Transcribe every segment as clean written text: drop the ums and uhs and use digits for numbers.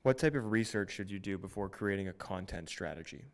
What type of research should you do before creating a content strategy?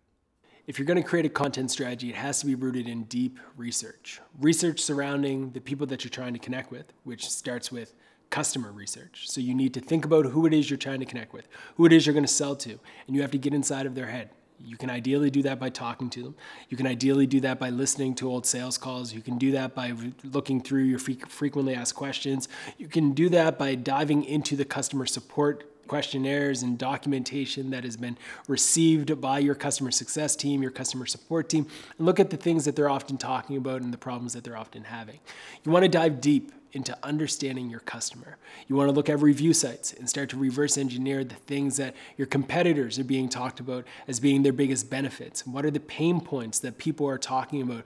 If you're going to create a content strategy, it has to be rooted in deep research. Research surrounding the people that you're trying to connect with, which starts with customer research. So you need to think about who it is you're trying to connect with, who it is you're going to sell to, and you have to get inside of their head. You can ideally do that by talking to them. You can ideally do that by listening to old sales calls. You can do that by looking through your frequently asked questions. You can do that by diving into the customer support questionnaires and documentation that has been received by your customer success team, your customer support team, and look at the things that they're often talking about and the problems that they're often having. You want to dive deep into understanding your customer. You want to look at review sites and start to reverse engineer the things that your competitors are being talked about as being their biggest benefits. What are the pain points that people are talking about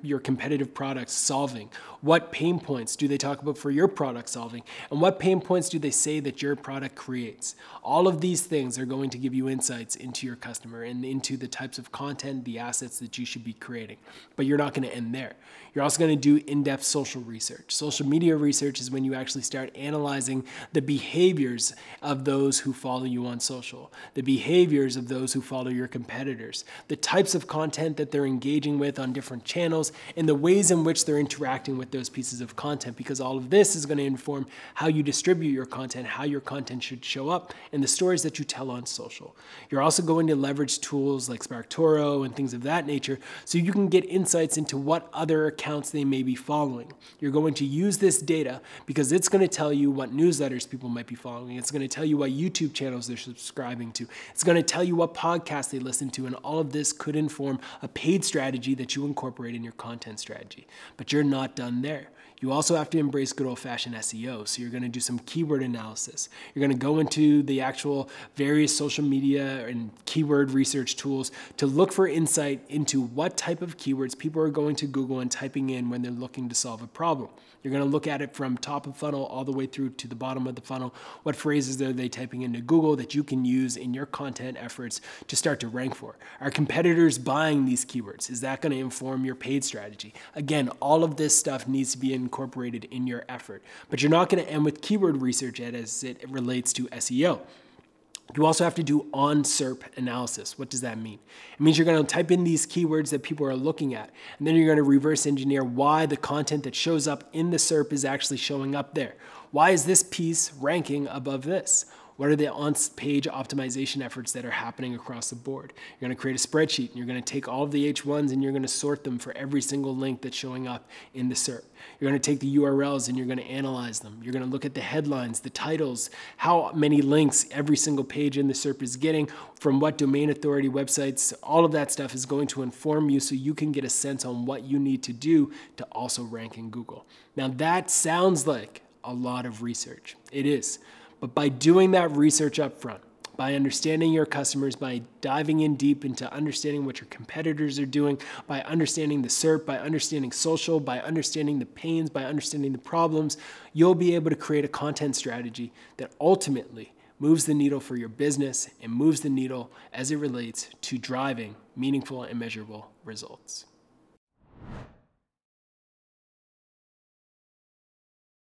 your competitive products solving? What pain points do they talk about for your product solving? And what pain points do they say that your product creates? All of these things are going to give you insights into your customer and into the types of content, the assets that you should be creating. But you're not going to end there. You're also going to do in-depth social research. Social media research is when you actually start analyzing the behaviors of those who follow you on social, the behaviors of those who follow your competitors, the types of content that they're engaging with on different channels, and the ways in which they're interacting with those pieces of content, because all of this is going to inform how you distribute your content, how your content should show up, and the stories that you tell on social. You're also going to leverage tools like SparkToro and things of that nature so you can get insights into what other accounts they may be following. You're going to use this data because it's going to tell you what newsletters people might be following. It's going to tell you what YouTube channels they're subscribing to. It's going to tell you what podcasts they listen to, and all of this could inform a paid strategy that you incorporate in your content strategy. But you're not done there. You also have to embrace good old-fashioned SEO. So you're going to do some keyword analysis. You're going to go into the actual various social media and keyword research tools to look for insight into what type of keywords people are going to Google and typing in when they're looking to solve a problem. You're going to look at it from top of funnel all the way through to the bottom of the funnel. What phrases are they typing into Google that you can use in your content efforts to start to rank for? Are competitors buying these keywords? Is that going to inform your paid strategy? Again, all of this stuff needs to be incorporated in your effort. But you're not going to end with keyword research as it relates to SEO. You also have to do on SERP analysis. What does that mean? It means you're going to type in these keywords that people are looking at, and then you're going to reverse engineer why the content that shows up in the SERP is actually showing up there. Why is this piece ranking above this? What are the on-page optimization efforts that are happening across the board? You're going to create a spreadsheet, and you're going to take all of the H1s and you're going to sort them for every single link that's showing up in the SERP. You're going to take the URLs and you're going to analyze them. You're going to look at the headlines, the titles, how many links every single page in the SERP is getting, from what domain authority websites. All of that stuff is going to inform you so you can get a sense on what you need to do to also rank in Google. Now that sounds like a lot of research. It is. But by doing that research up front, by understanding your customers, by diving in deep into understanding what your competitors are doing, by understanding the SERP, by understanding social, by understanding the pains, by understanding the problems, you'll be able to create a content strategy that ultimately moves the needle for your business and moves the needle as it relates to driving meaningful and measurable results.